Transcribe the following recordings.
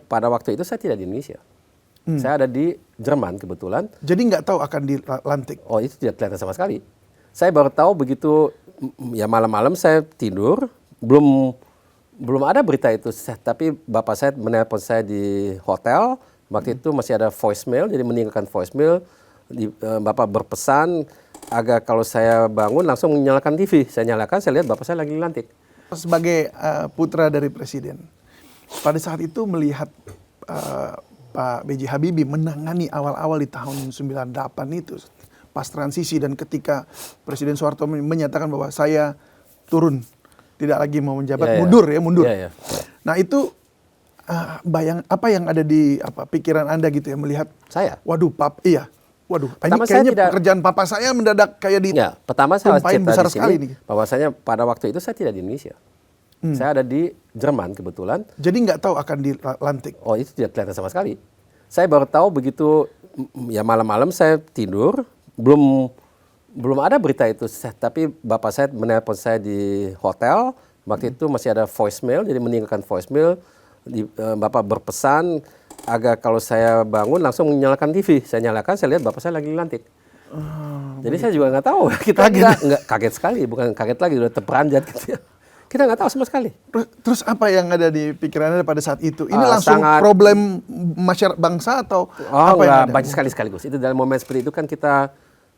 pada waktu itu saya tidak di Indonesia. Saya ada di Jerman kebetulan. Jadi nggak tahu akan dilantik? Oh, itu tidak kelihatan sama sekali. Saya baru tahu begitu ya malam-malam saya tidur, belum ada berita itu. Tapi bapak saya menelpon saya di hotel. Waktu itu masih ada voicemail, jadi meninggalkan voicemail. Bapak berpesan agar kalau saya bangun langsung menyalakan TV. Saya nyalakan, saya lihat bapak saya lagi dilantik. Sebagai putra dari presiden, pada saat itu melihat Pak B.J. Habibie menangani awal-awal di tahun 98 itu, pas transisi dan ketika Presiden Soeharto menyatakan bahwa saya turun, tidak lagi mau menjabat, mundur. Nah itu apa yang ada di pikiran Anda gitu ya melihat saya? Waduh, ini kayaknya pekerjaan papa saya mendadak kayak di pertama saya harus cerita besar di sekali sini, nih. bahwasanya pada waktu itu saya tidak di Indonesia. Saya ada di Jerman kebetulan. Jadi nggak tahu akan dilantik? Oh, itu tidak kelihatan sama sekali. Saya baru tahu begitu ya malam-malam saya tidur, belum ada berita itu. Tapi bapak saya menelpon saya di hotel. Waktu itu masih ada voicemail, jadi meninggalkan voicemail. Bapak berpesan agar kalau saya bangun langsung menyalakan TV. Saya nyalakan, saya lihat bapak saya lagi dilantik. Jadi saya juga nggak tahu. Kita nggak kaget sekali, bukan kaget lagi, udah terperanjat gitu ya. Kita nggak tahu sama sekali. Terus apa yang ada di pikiran Anda pada saat itu? Ini langsung problem masyarakat bangsa atau apa yang ada? Banyak sekaligus. Itu dalam momen seperti itu kan kita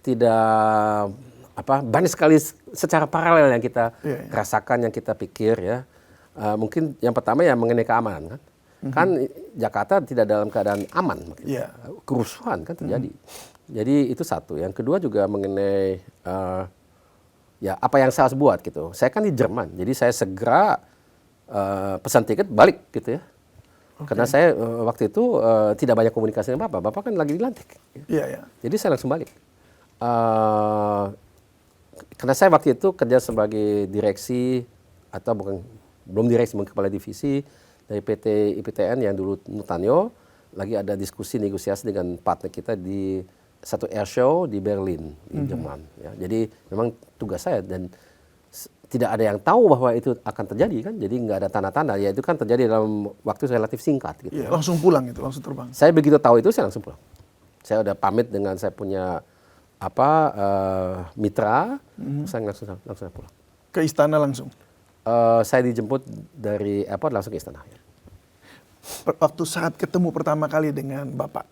tidak banyak sekali secara paralel yang kita rasakan, yang kita pikir ya. Mungkin yang pertama ya mengenai keamanan kan. Kan Jakarta tidak dalam keadaan aman, kerusuhan kan terjadi. Jadi itu satu. Yang kedua juga mengenai ya apa yang saya harus buat gitu. Saya kan di Jerman, jadi saya segera pesan tiket balik gitu ya. Karena saya waktu itu tidak banyak komunikasi dengan bapak. Bapak kan lagi dilantik. Jadi saya langsung balik. Karena saya waktu itu kerja sebagai direksi atau belum direksi, kepala divisi dari PT IPTN yang dulu Nutanio, lagi ada diskusi negosiasi dengan partner kita di satu air show di Berlin di Jerman. Ya. Jadi memang tugas saya dan tidak ada yang tahu bahwa itu akan terjadi kan. Jadi nggak ada tanda-tanda. Ya itu kan terjadi dalam waktu relatif singkat. Gitu. Langsung pulang itu, langsung terbang. Saya begitu tahu itu saya langsung pulang. Saya udah pamit dengan saya punya mitra, saya langsung pulang. Ke istana langsung? Saya dijemput dari airport langsung ke istana. Ya. Waktu saat ketemu pertama kali dengan Bapak,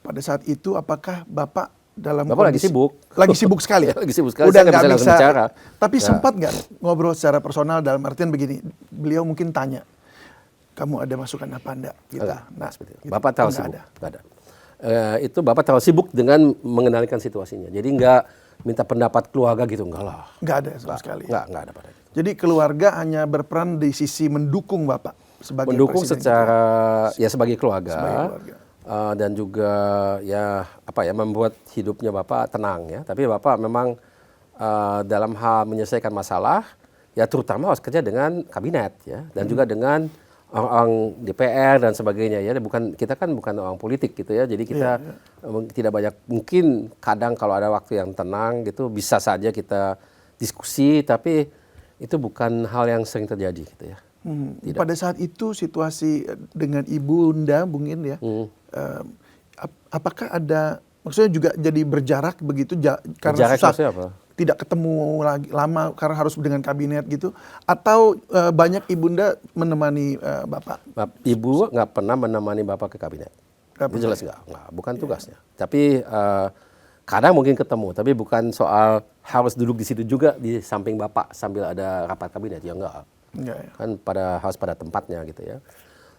pada saat itu apakah Bapak dalam Bapak lagi sibuk? Lagi sibuk sekali? Lagi sibuk sekali, udah saya nggak bisa bicara. Tapi sempat nggak ngobrol secara personal dalam artian begini, beliau mungkin tanya, kamu ada masukan apa enggak? Gitu. Nah, seperti itu. Bapak terlalu sibuk. Nggak ada. Itu Bapak terlalu sibuk dengan mengendalikan situasinya. Jadi nggak minta pendapat keluarga gitu, enggak lah. Nggak ada sama sekali. Nggak ada pada itu. Jadi keluarga hanya berperan di sisi mendukung Bapak sebagai mendukung presiden secara gitu. Ya sebagai keluarga. Dan juga ya membuat hidupnya Bapak tenang ya. Tapi Bapak memang dalam hal menyelesaikan masalah ya terutama harus kerja dengan kabinet ya dan juga dengan orang DPR dan sebagainya ya. Kita kan bukan orang politik gitu ya. Jadi kita tidak banyak, mungkin kadang kalau ada waktu yang tenang gitu bisa saja kita diskusi, tapi itu bukan hal yang sering terjadi gitu ya. Pada saat itu situasi dengan Ibunda mungkin ya, apakah ada, maksudnya juga jadi berjarak begitu karena susah tidak ketemu lagi lama karena harus dengan kabinet gitu, atau banyak Ibunda menemani Bapak? Ibu nggak pernah menemani Bapak ke kabinet. Itu jelas nggak, bukan tugasnya. Tapi kadang mungkin ketemu, tapi bukan soal harus duduk di situ juga di samping Bapak sambil ada rapat kabinet, ya enggak. Kan harus pada tempatnya gitu ya.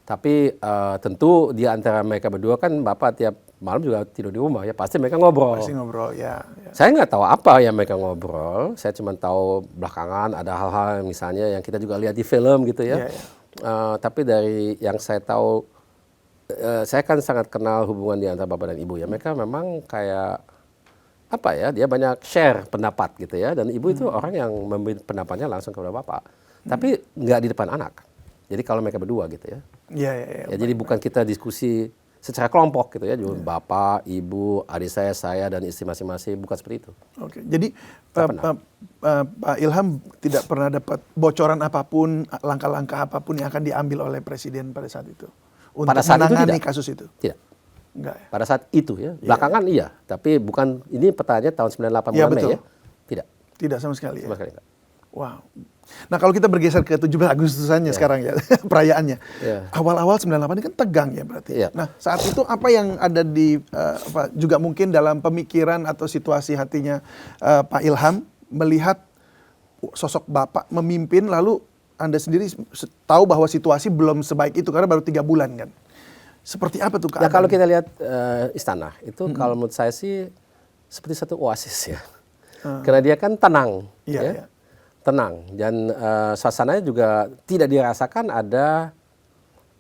Tapi tentu di antara mereka berdua kan Bapak tiap malam juga tidur di rumah ya, pasti mereka ngobrol. Pasti ngobrol ya. Saya nggak tahu apa yang mereka ngobrol, saya cuma tahu belakangan ada hal-hal misalnya yang kita juga lihat di film gitu ya. Tapi dari yang saya tahu, saya kan sangat kenal hubungan di antara Bapak dan Ibu ya. Mereka memang kayak dia banyak share pendapat gitu ya, dan Ibu itu orang yang memberi pendapatnya langsung kepada Bapak. Tapi nggak di depan anak. Jadi kalau mereka berdua gitu ya. Jadi bukan kita diskusi secara kelompok gitu ya. Bapak, Ibu, adik saya dan istri masing-masing, bukan seperti itu. Oke. Jadi Pak Ilham tidak pernah dapat bocoran apapun, langkah-langkah apapun yang akan diambil oleh Presiden pada saat itu untuk pada saat itu menangani tidak. kasus itu? Tidak. Enggak ya? Pada saat itu ya. Belakangan iya, tapi bukan, ini pertanyaannya tahun 98 Iya, bulan Mei betul. ya. Tidak. Tidak sama sekali Sama ya? sekali enggak. Wow. Nah kalau kita bergeser ke 17 Agustusannya sekarang ya, perayaannya. Awal-awal 98 ini kan tegang ya berarti. Nah saat itu apa yang ada di, juga mungkin dalam pemikiran atau situasi hatinya Pak Ilham melihat sosok Bapak memimpin lalu Anda sendiri tahu bahwa situasi belum sebaik itu karena baru 3 bulan kan. Seperti apa tuh keadaan? Nah kalau kita lihat istana, itu kalau menurut saya sih seperti satu oasis ya. Karena dia kan tenang. Iya. Tenang, dan suasananya juga tidak dirasakan ada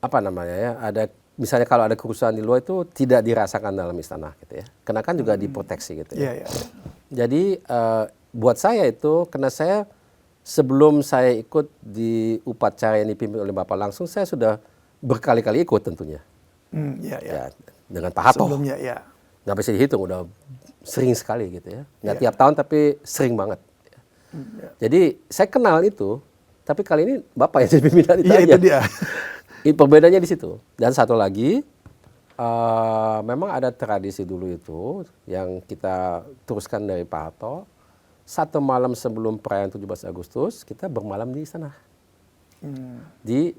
apa namanya ya, ada misalnya kalau ada kerusuhan di luar itu tidak dirasakan dalam istana gitu ya, karena kan juga diproteksi gitu ya. Jadi buat saya itu, karena saya sebelum saya ikut di upacara yang dipimpin oleh Bapak langsung, saya sudah berkali-kali ikut tentunya. Ya, dengan Pak Harto. Sebelumnya ya. Nggak bisa dihitung, udah sering sekali gitu ya. Nggak tiap tahun tapi sering banget. Jadi saya kenal itu, tapi kali ini Bapak yang jadi pimpinan itu aja. Itu dia. Perbedaannya di situ. Dan satu lagi, memang ada tradisi dulu itu yang kita teruskan dari Pak Harto. Satu malam sebelum perayaan 17 Agustus, kita bermalam di istana. Di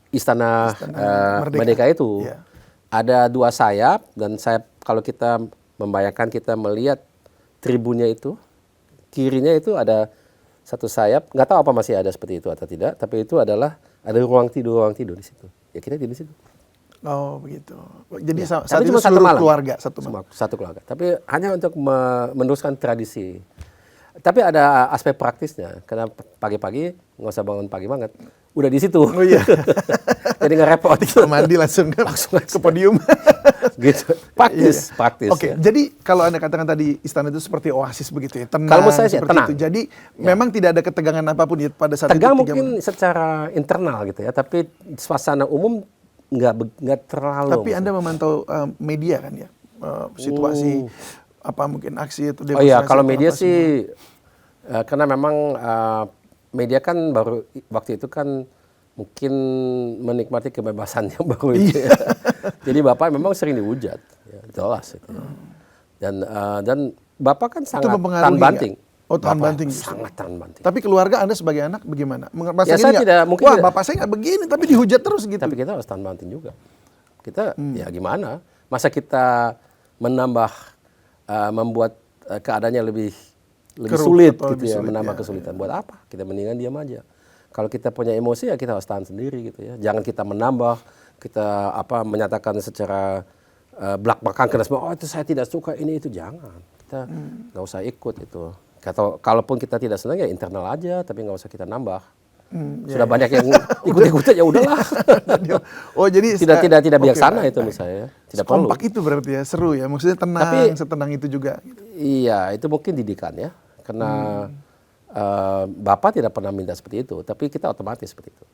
Istana Merdeka itu. Ada 2 sayap, dan kalau kita membayangkan, kita melihat tribunnya itu, kirinya itu ada satu sayap, nggak tahu apa masih ada seperti itu atau tidak, tapi itu adalah ada ruang tidur di situ. Ya kita tidur di situ. Oh begitu. Jadi Ya, saat tapi itu cuma satu seluruh malam. keluarga satu malam. Satu keluarga. Tapi hanya untuk meneruskan tradisi. Tapi ada aspek praktisnya, karena pagi-pagi nggak usah bangun pagi banget, udah di situ. Oh iya. Jadi nggak repot. Mandi langsung ke podium. Gitu. Praktis. Oke, jadi kalau Anda katakan tadi istana itu seperti oasis begitu ya, tenang. Kalau menurut saya sih seperti tenang. itu. Jadi memang tidak ada ketegangan apapun ya pada saat tegang itu. mungkin secara internal gitu ya, tapi suasana umum nggak terlalu. Tapi Anda memantau media kan ya, situasi apa mungkin aksi itu demonstrasi. Oh iya, kalau media sih karena memang media kan baru waktu itu kan mungkin menikmati kebebasan yang baru itu ya. Jadi Bapak memang sering dihujat, ya, jelas itu. Dan Bapak kan sangat tahan banting. Oh, tahan banting. Sangat tahan banting. Tapi keluarga Anda sebagai anak bagaimana? Ya, saya tidak mungkin. Wah, Bapak saya nggak begini, tapi dihujat terus gitu. Tapi kita harus tahan banting juga. Kita ya gimana? Masa kita membuat keadaannya lebih sulit gitu ya, menambah kesulitan. Buat apa? Kita mendingan diam aja. Kalau kita punya emosi ya kita harus tahan sendiri gitu ya. Jangan kita menambah, kita menyatakan secara belak-belakan karena semua, oh itu saya tidak suka ini itu, jangan. Kita nggak usah ikut itu. Kalaupun kita tidak senang ya internal aja, tapi nggak usah kita nambah. Sudah banyak yang ikut-ikutan ya udahlah. Oh jadi tidak bijaksana itu menurut saya. Tidak perlu. Kompak itu berarti ya, seru ya. Maksudnya tenang, setenang itu juga. Iya, itu mungkin didikan ya. Karena Bapak tidak pernah minta seperti itu, tapi kita otomatis seperti itu.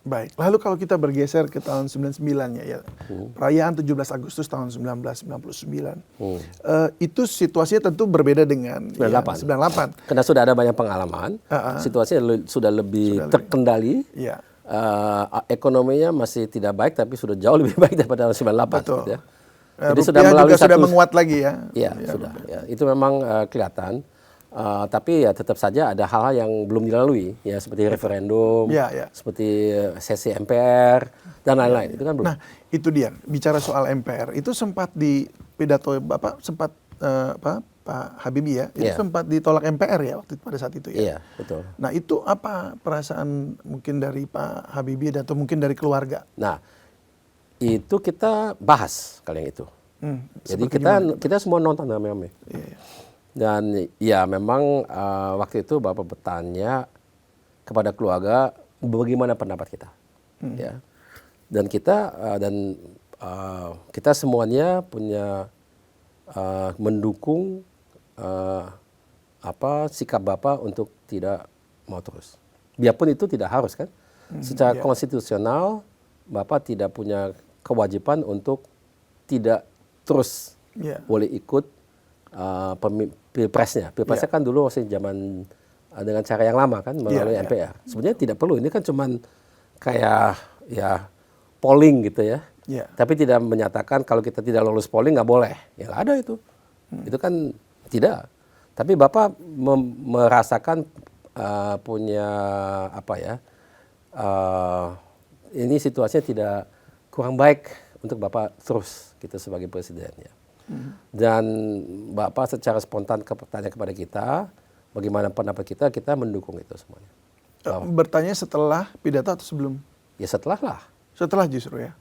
Baik, lalu kalau kita bergeser ke tahun 99 ya, perayaan 17 Agustus tahun 1999, itu situasinya tentu berbeda dengan 98. 98. Karena sudah ada banyak pengalaman, situasinya sudah lebih terkendali, ekonominya masih tidak baik, tapi sudah jauh lebih baik daripada tahun 98. Betul. Gitu ya. Jadi sudah menguat lagi ya. Iya, sudah. Ya, itu memang kelihatan. Tapi ya tetap saja ada hal-hal yang belum dilalui, ya seperti referendum, seperti sesi MPR dan lain-lain. Itu kan belum. Nah, itu dia. Bicara soal MPR, itu sempat di pidato Bapak sempat Pak Habibie ya, itu sempat ditolak MPR ya waktu pada saat itu ya. Iya, betul. Nah, itu apa perasaan mungkin dari Pak Habibie atau mungkin dari keluarga? Nah, itu kita bahas kali yang itu. Jadi kita semua nonton rame-rame. Dan ya memang waktu itu Bapak bertanya kepada keluarga bagaimana pendapat kita, ya. Dan kita semuanya punya mendukung sikap Bapak untuk tidak mau terus. Biarpun itu tidak harus kan, secara konstitusional Bapak tidak punya kewajiban untuk tidak terus boleh ikut Pilpresnya kan dulu masih zaman dengan cara yang lama kan melalui MPR. Sebenarnya tidak perlu, ini kan cuman kayak ya polling gitu ya. Ya. Tapi tidak menyatakan kalau kita tidak lolos polling nggak boleh. Ya nggak ada itu. Itu kan tidak. Tapi Bapak merasakan punya apa ya? Ini situasinya tidak kurang baik untuk Bapak terus gitu sebagai presiden ya. Dan Bapak secara spontan bertanya kepada kita, bagaimana pendapat kita mendukung itu semuanya. Bertanya setelah pidato atau sebelum? Ya setelah lah. Setelah justru ya.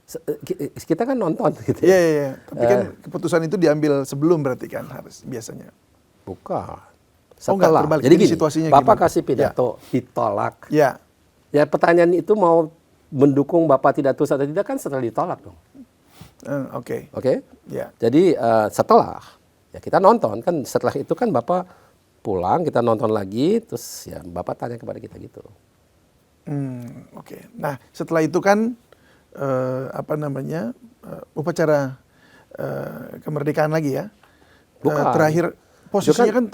Kita kan nonton gitu. Iya, iya, iya. Tapi kan keputusan itu diambil sebelum berarti kan harus biasanya. Bukan. Oh, enggak, Setelah. terbalik. Jadi Jadi gini, situasinya Bapak gimana? kasih pidato, ditolak. Ya. Ya pertanyaan itu mau mendukung Bapak tidak terus atau tidak kan setelah ditolak dong. Oke. Oke? Ya. Jadi setelah ya kita nonton kan setelah itu kan Bapak pulang kita nonton lagi terus ya Bapak tanya kepada kita gitu. Oke. Nah, setelah itu kan apa namanya? Upacara kemerdekaan lagi ya. Bukan. Terakhir posisinya kan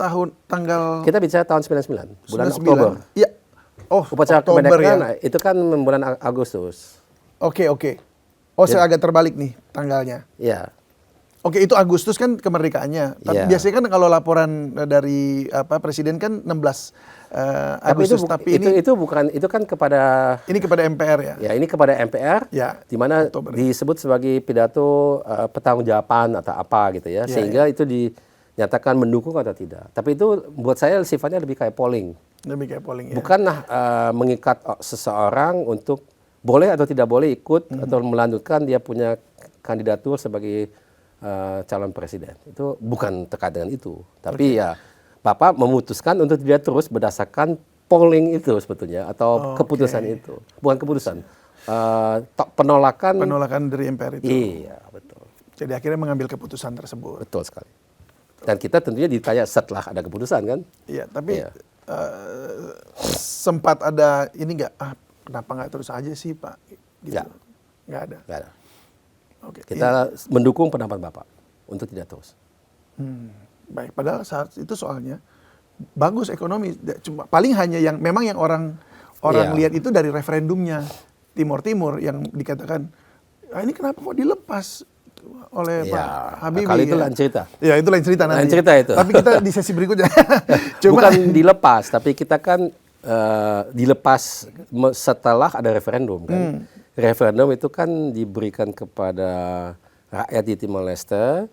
tanggal Kita bicara tahun 99 bulan 99. Oktober. Iya. Oh, Upacara Oktober kemerdekaan ya. itu kan bulan Agustus. Oke, oke. Oh, saya agak terbalik nih tanggalnya. Ya. Oke, itu Agustus kan kemerdekaannya. Tapi Iya. biasanya kan kalau laporan dari presiden kan 16 Agustus. Tapi ini itu bukan itu kan kepada kepada MPR ya. ya ini kepada MPR Ya, di mana Oktober. disebut sebagai pidato pertanggungjawaban atau apa gitu ya. Ya, Sehingga itu dinyatakan mendukung atau tidak. Tapi itu buat saya sifatnya lebih kayak polling. Lebih kayak polling ya. Bukanlah mengikat seseorang untuk boleh atau tidak boleh ikut atau melanjutkan dia punya kandidatur sebagai calon presiden. Itu bukan terkait dengan itu. Tapi ya Bapak memutuskan untuk tidak terus berdasarkan polling itu sebetulnya atau keputusan itu. Bukan keputusan. Penolakan. Penolakan dari MPR itu. Iya, betul. Jadi akhirnya mengambil keputusan tersebut. Betul sekali. Dan kita tentunya ditanya setelah ada keputusan kan. Iya, tapi Iya. sempat ada ini nggak? Kenapa nggak terus aja sih Pak? Gitu. Ya. Nggak ada. Nggak ada. Oke. Kita mendukung pendapat Bapak untuk tidak terus. Baik, padahal saat itu soalnya bagus ekonomi. Cuma paling hanya yang memang yang orang Iya. lihat itu dari referendumnya Timur yang dikatakan ini kenapa kok dilepas oleh Iya. Pak Habibie? Kali itu ya? lain cerita. Ya itu lain cerita nanti. Lain cerita itu. Tapi kita di sesi berikutnya. Bukan dilepas, tapi kita kan dilepas setelah ada referendum kan. Referendum itu kan diberikan kepada rakyat di Timor Leste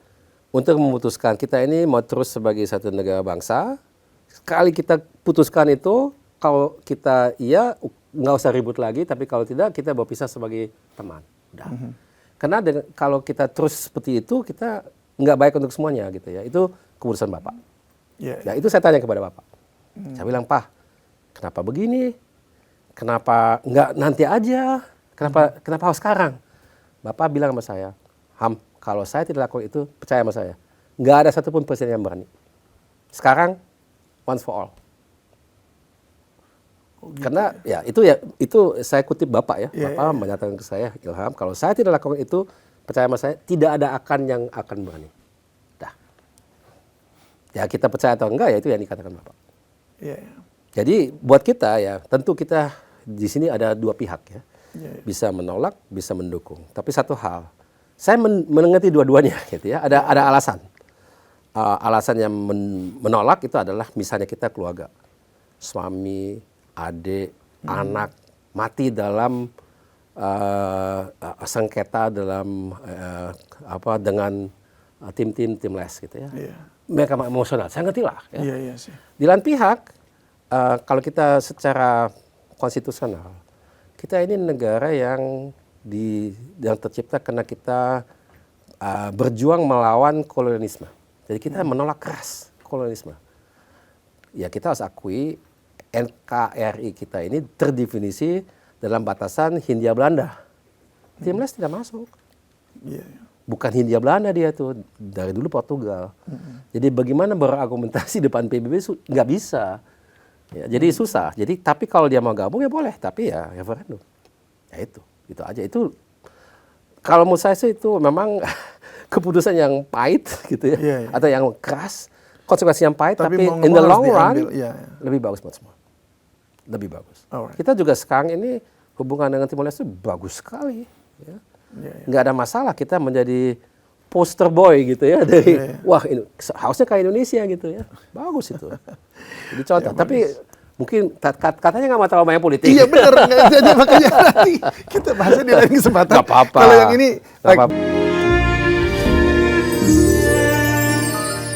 untuk memutuskan kita ini mau terus sebagai satu negara bangsa. Sekali kita putuskan itu, kalau kita iya nggak usah ribut lagi, tapi kalau tidak kita berpisah sebagai teman. Udah. Karena kalau kita terus seperti itu, kita nggak baik untuk semuanya gitu ya. Itu keputusan Bapak. Ya, Nah itu saya tanya kepada Bapak. Saya bilang, Pak, kenapa begini? Kenapa nggak nanti aja? Kenapa harus sekarang? Bapak bilang sama saya, Ham, kalau saya tidak lakukan itu, percaya sama saya. Nggak ada satupun presiden yang berani. Sekarang, once for all. Karena ya itu saya kutip Bapak ya. Bapak menyatakan ke saya, Ilham, kalau saya tidak lakukan itu, percaya sama saya, tidak ada yang akan berani. Dah. Ya kita percaya atau enggak ya itu yang dikatakan Bapak. ya. Jadi buat kita ya, tentu kita di sini ada dua pihak ya. Bisa menolak, bisa mendukung. Tapi satu hal, saya mengerti dua-duanya gitu ya. Ada alasan. Alasan yang menolak itu adalah misalnya kita keluarga, suami, adik, anak mati dalam sengketa dalam dengan tim les gitu ya. Mereka emosional, saya ngerti lah. Ya. Iya sih. Di lain pihak, kalau kita secara konstitusional, kita ini negara yang tercipta karena kita berjuang melawan kolonialisme. Jadi kita menolak keras kolonialisme. Ya kita harus akui NKRI kita ini terdefinisi dalam batasan Hindia Belanda. Timor Leste tidak masuk. Bukan Hindia Belanda dia tuh, dari dulu Portugal. Jadi bagaimana berargumentasi depan PBB nggak bisa. Ya, jadi susah. Jadi tapi kalau dia mau gabung ya boleh, tapi ya referendum. Ya itu aja. Itu kalau menurut saya sih itu memang keputusan yang pahit gitu ya, atau yang keras, konsekuensi yang pahit, tapi in the long run lebih bagus buat semua. Lebih bagus. Kita juga sekarang ini hubungan dengan Timor Leste bagus sekali. Ya. nggak ada masalah kita menjadi poster boy gitu ya dari wah ini harusnya kayak Indonesia gitu ya, bagus itu. Jadi contoh, tapi mungkin katanya nggak mau terlalu banyak politik. Iya benar, jadi makanya nanti kita bahasnya di lain kesempatan. Nggak apa-apa. Kalau yang ini, Nggak apa-apa.